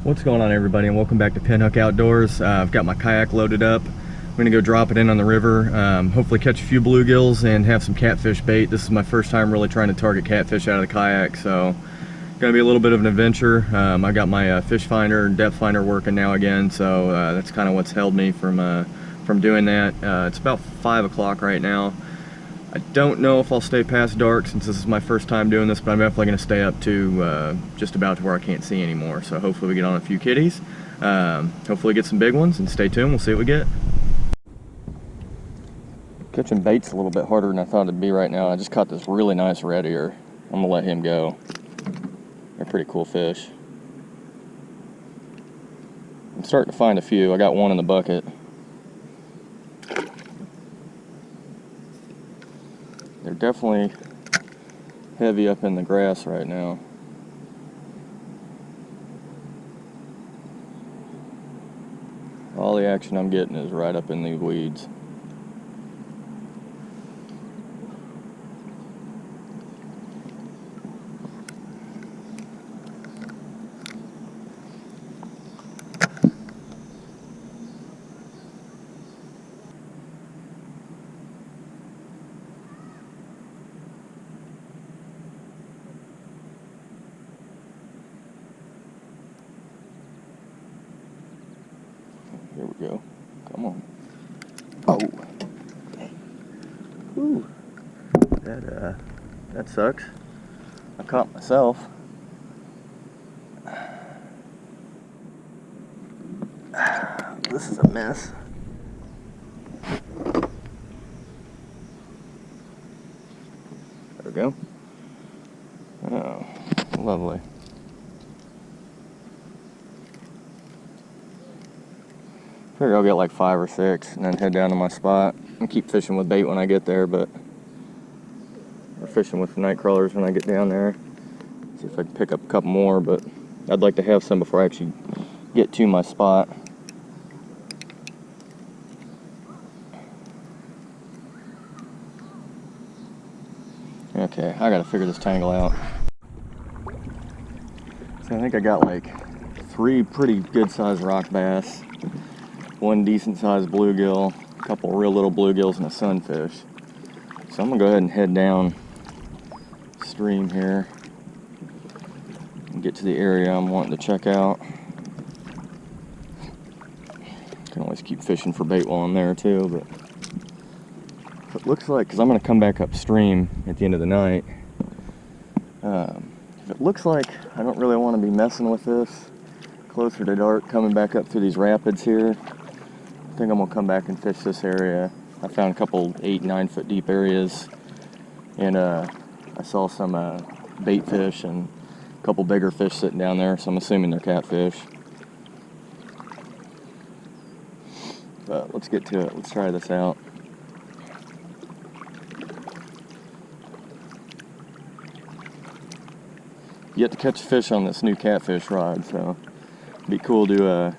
What's going on, everybody, and welcome back to Pinhook Outdoors. I've got my kayak loaded up. I'm gonna go drop it in on the river, hopefully catch a few bluegills and have some catfish bait. This is my first time really trying to target catfish out of the kayak, so gonna be a little bit of an adventure. I got my fish finder and depth finder working now again, so that's kind of what's held me from doing that. It's about 5 o'clock right now. I don't know if I'll stay past dark since this is my first time doing this, but I'm definitely going to stay up to just about to where I can't see anymore. So hopefully we get on a few kitties, hopefully get some big ones, and stay tuned. We'll see what we get. Catching bait's a little bit harder than I thought it'd be right now. I just caught this really nice red ear. I'm going to let him go. They're pretty cool fish. I'm starting to find a few. I got one in the bucket. They're definitely heavy up in the grass right now. All the action I'm getting is right up in the weeds. Here we go. Come on. Oh. Whew. That sucks. I caught myself. This is a mess. There we go. Oh, lovely. Figure I'll get like 5 or 6 and then head down to my spot and keep fishing with bait when I get there, or fishing with night crawlers when I get down there. See if I can pick up a couple more, but I'd like to have some before I actually get to my spot. Okay, I gotta figure this tangle out. So I think I got like 3 pretty good sized rock bass, 1 decent sized bluegill, a couple real little bluegills, and a sunfish. So I'm gonna go ahead and head down stream here and get to the area I'm wanting to check out. Can always keep fishing for bait while I'm there too, but if it looks like, because I'm gonna come back upstream at the end of the night, if it looks like I don't really want to be messing with this closer to dark, coming back up through these rapids here, I think I'm gonna come back and fish this area. I found a couple 8-9 foot deep areas, and I saw some bait fish and a couple bigger fish sitting down there, so I'm assuming they're catfish. But let's get to it. Let's try this out. Yet to catch fish on this new catfish rod, so it'd be cool to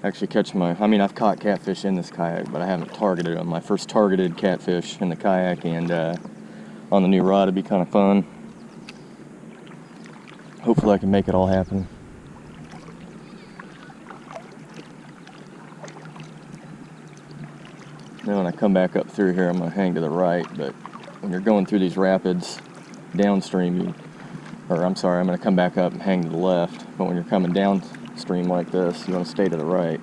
actually catch I've caught catfish in this kayak, but I haven't targeted them. My first targeted catfish in the kayak, and on the new rod, it'd be kind of fun. Hopefully I can make it all happen. Now when I come back up through here, I'm going to hang to the right, but when you're going through these rapids downstream, I'm going to come back up and hang to the left, but when you're coming downstream like this, you want to stay to the right.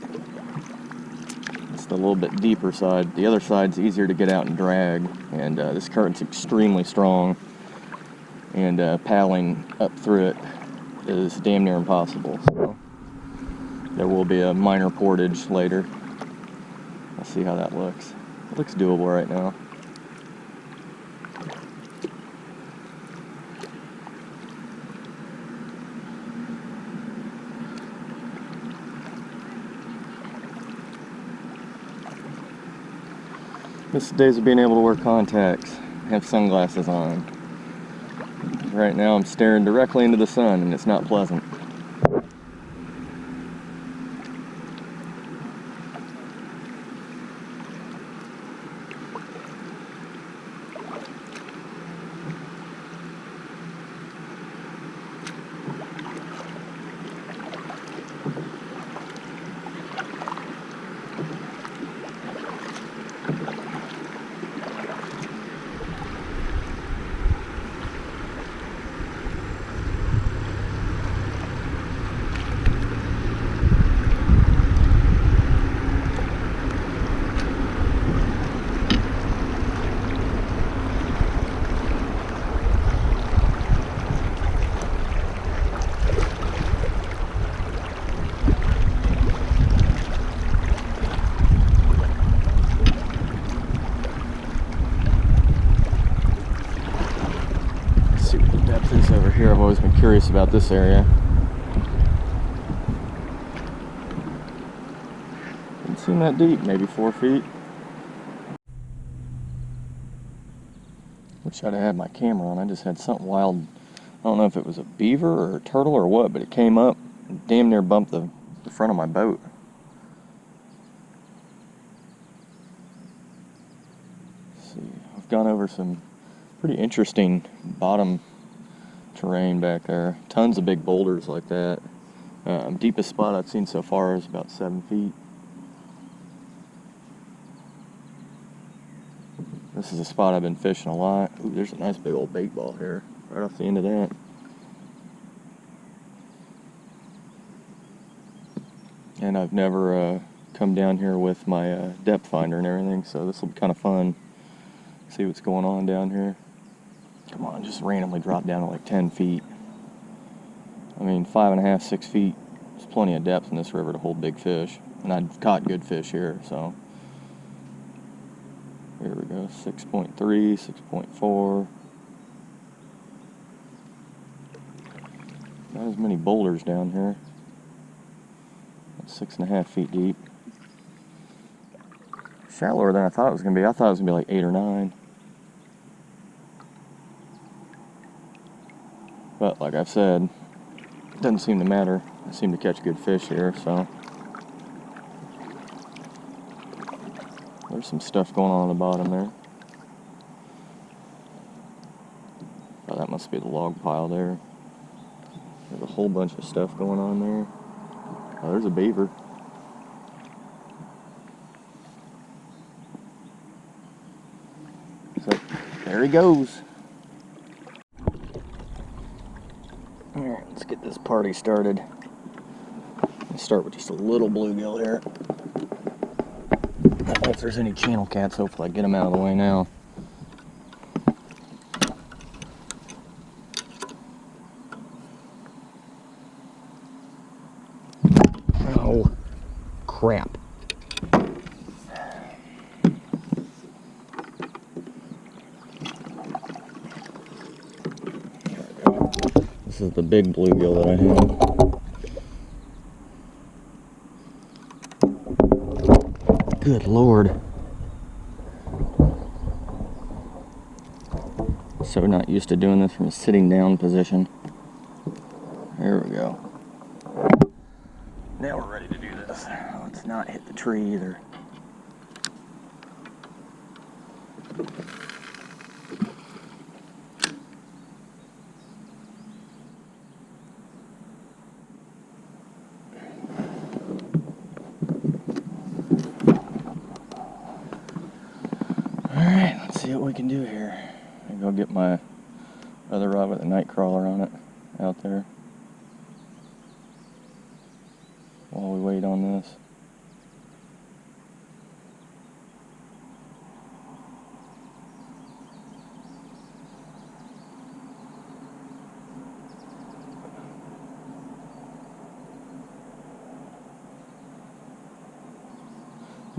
It's the little bit deeper side. The other side's easier to get out and drag, and this current's extremely strong, and paddling up through it is damn near impossible. So there will be a minor portage later. I'll see how that looks. It looks doable right now. This is the days of being able to wear contacts, have sunglasses on. Right now I'm staring directly into the sun and it's not pleasant. curious about this area. Didn't seem that deep, maybe 4 feet. Wish I'd have had my camera on. I just had something wild. I don't know if it was a beaver or a turtle or what, but it came up and damn near bumped the front of my boat. Let's see, I've gone over some pretty interesting bottom terrain back there. Tons of big boulders like that. Deepest spot I've seen so far is about 7 feet. This is a spot I've been fishing a lot. Ooh, there's a nice big old bait ball here, right off the end of that. And I've never come down here with my depth finder and everything, so this will be kind of fun. See what's going on down here. Come on, just randomly drop down to like 10 feet. I mean, 5.5, 6 feet. There's plenty of depth in this river to hold big fish. And I've caught good fish here, so. Here we go, 6.3, 6.4. Not as many boulders down here. 6.5 feet deep. Shallower than I thought it was going to be. I thought it was going to be like 8 or 9. But like I've said, it doesn't seem to matter. I seem to catch good fish here, so. There's some stuff going on the bottom there. Oh, that must be the log pile there. There's a whole bunch of stuff going on there. Oh, there's a beaver. So, there he goes. Alright, let's get this party started. Let's start with just a little bluegill here. I don't know if there's any channel cats. Hopefully I get them out of the way now. Oh, crap. There we go. This is the big bluegill that I have. Good Lord. So not used to doing this from a sitting down position. There we go. Now we're ready to do this. Let's not hit the tree either. Alright, let's see what we can do here. I'll go get my other rod with a night crawler on it out there while we wait on this.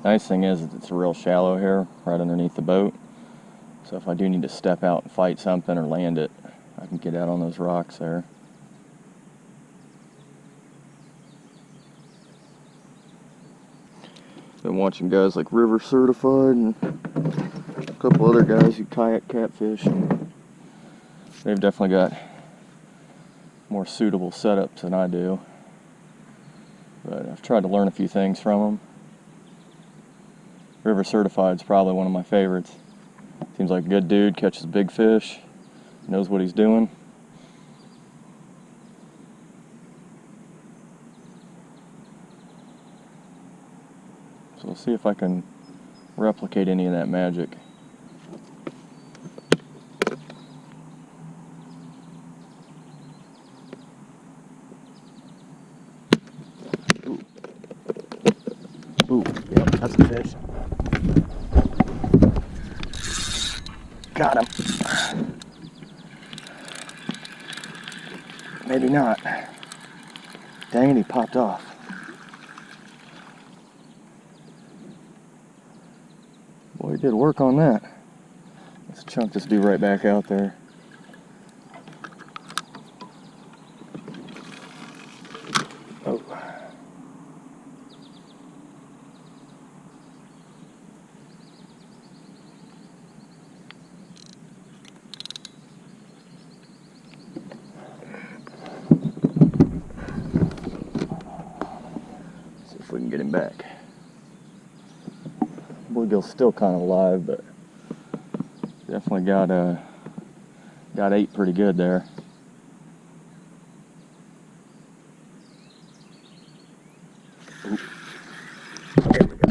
Nice thing is it's real shallow here, right underneath the boat. So if I do need to step out and fight something or land it, I can get out on those rocks there. Been watching guys like River Certified and a couple other guys who kayak catfish, and they've definitely got more suitable setups than I do. But I've tried to learn a few things from them. River Certified is probably one of my favorites. Seems like a good dude, catches big fish, knows what he's doing. So we'll see if I can replicate any of that magic. Ooh. Ooh, yep, that's a fish. Got him. Maybe not. Dang it, he popped off. Boy, he did work on that. Let's chunk this dude right back out there. we can get him back. Bluegill's still kind of alive, but definitely got ate pretty good there. Oop. There we go.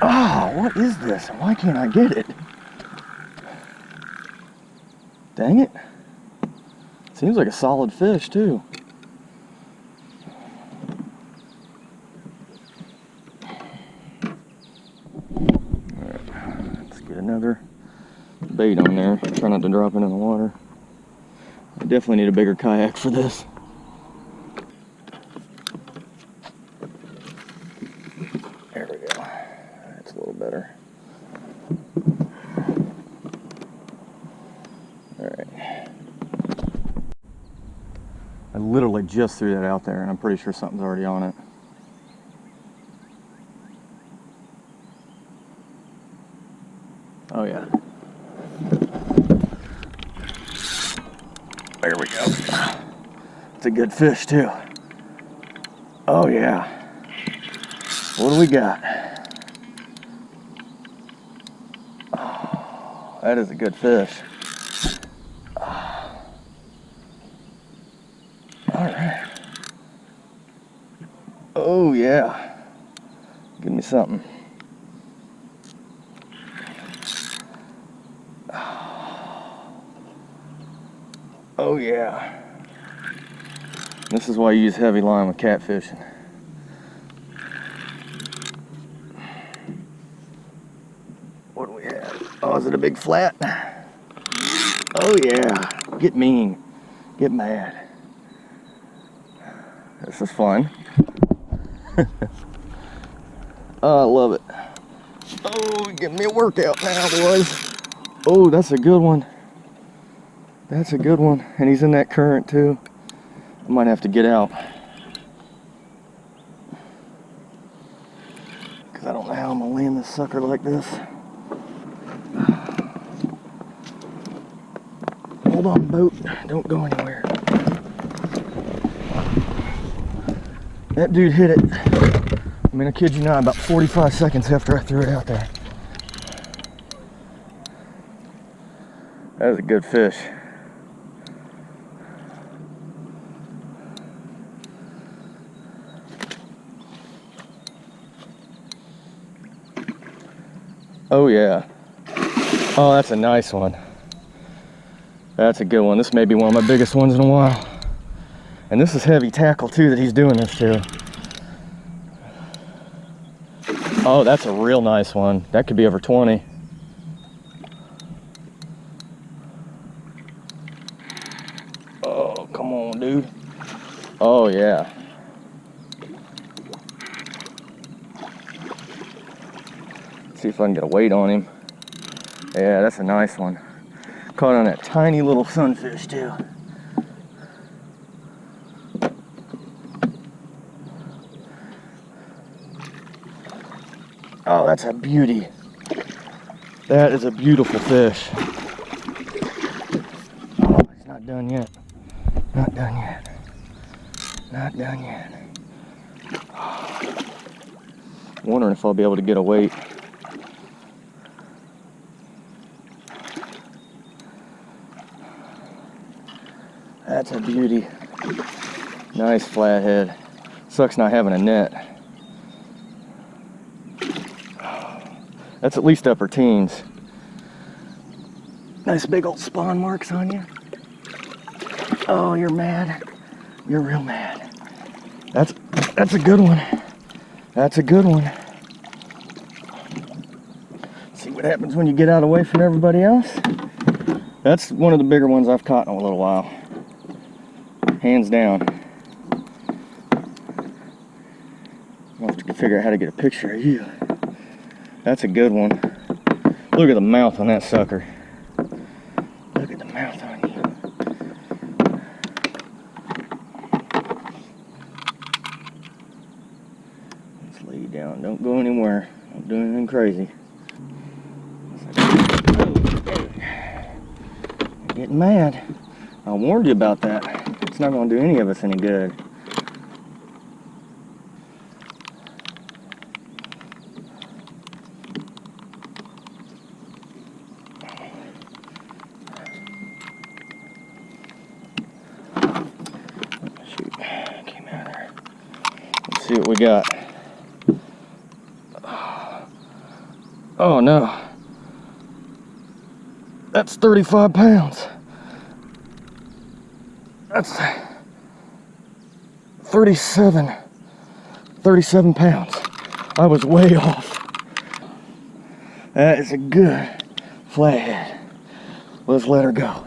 Oh, what is this? Why can't I get it? Dang it. Seems like a solid fish too. Another bait on there. Try not to drop it in the water. I definitely need a bigger kayak for this. There we go. That's a little better. Alright. I literally just threw that out there and I'm pretty sure something's already on it. Oh yeah. There we go. It's a good fish too. Oh yeah. What do we got? Oh, that is a good fish. Oh. All right. Oh yeah. Give me something. Oh yeah. This is why you use heavy line with catfishing. What do we have? Oh, is it a big flat? Oh yeah. Get mean. Get mad. This is fun. Oh, I love it. Oh, give me a workout now, boys. Oh, that's a good one. That's a good one, and he's in that current too. I might have to get out because I don't know how I'm gonna land this sucker like this. Hold on, boat. Don't go anywhere. That dude hit it. I mean, I kid you not, about 45 seconds after I threw it out there. That was a good fish. Oh yeah. Oh, that's a nice one. That's a good one. This may be one of my biggest ones in a while. And this is heavy tackle too that he's doing this to. Oh, that's a real nice one. That could be over 20. Oh, come on, dude. Oh yeah. See if I can get a weight on him. Yeah, that's a nice one. Caught on that tiny little sunfish too. Oh, that's a beauty. That is a beautiful fish. Oh, he's not done yet. Not done yet. Not done yet. Wondering if I'll be able to get a weight. That's a beauty. Nice flathead. Sucks not having a net. That's at least upper teens. Nice big old spawn marks on you. Oh, you're mad. You're real mad. That's a good one. That's a good one. See what happens when you get out away from everybody else. That's one of the bigger ones I've caught in a little while. Hands down. I'll have to figure out how to get a picture of you. That's a good one. Look at the mouth on that sucker. Look at the mouth on you. Let's lay you down. Don't go anywhere. Don't do anything crazy. You're getting mad. I warned you about that. It's not going to do any of us any good. Shoot, came out of there. Let's see what we got. Oh no. That's 35 pounds. That's 37 pounds. I was way off. That is a good flathead. Let's let her go.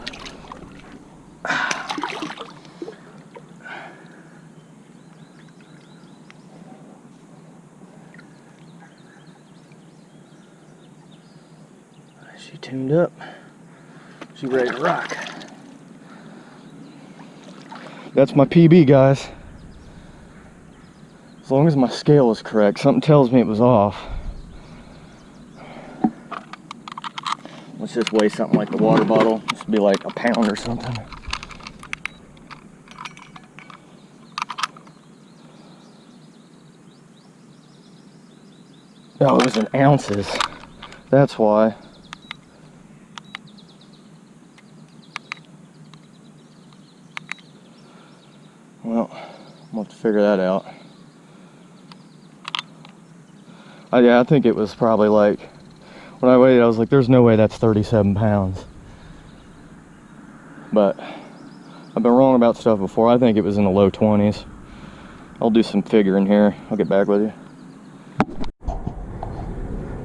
She tuned up. She ready to rock. That's my PB, guys. As long as my scale is correct. Something tells me it was off. Let's just weigh something like the water bottle. This would be like a pound or something. Oh, it was in ounces. That's why. Well, we'll have to figure that out. Yeah, I think it was probably like, when I weighed it, I was like, there's no way that's 37 pounds. But I've been wrong about stuff before. I think it was in the low 20s. I'll do some figuring here. I'll get back with you.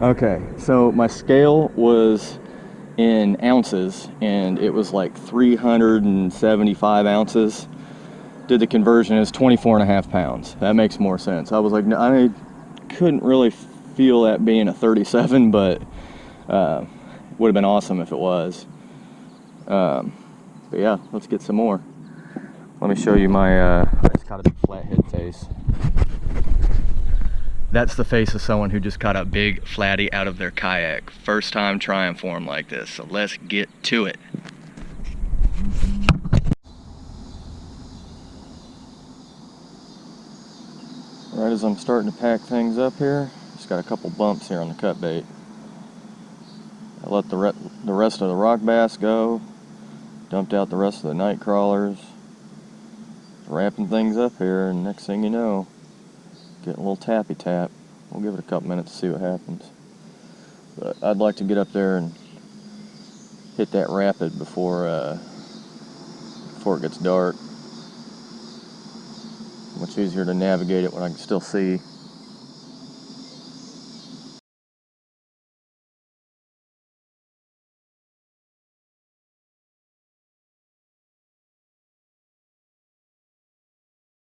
Okay, so my scale was in ounces, and it was like 375 ounces. Did the conversion as 24.5 pounds. That makes more sense. I was like, no, I couldn't really feel that being a 37, but would have been awesome if it was. But yeah, let's get some more. Let me show you my, I just caught a big flathead face. That's the face of someone who just caught a big flatty out of their kayak. First time trying for them like this, so let's get to it. Right as I'm starting to pack things up here, just got a couple bumps here on the cut bait. I let the rest of the rock bass go, dumped out the rest of the night crawlers, wrapping things up here, and next thing you know, getting a little tappy tap. We'll give it a couple minutes to see what happens. But I'd like to get up there and hit that rapid before it gets dark. Much easier to navigate it when I can still see.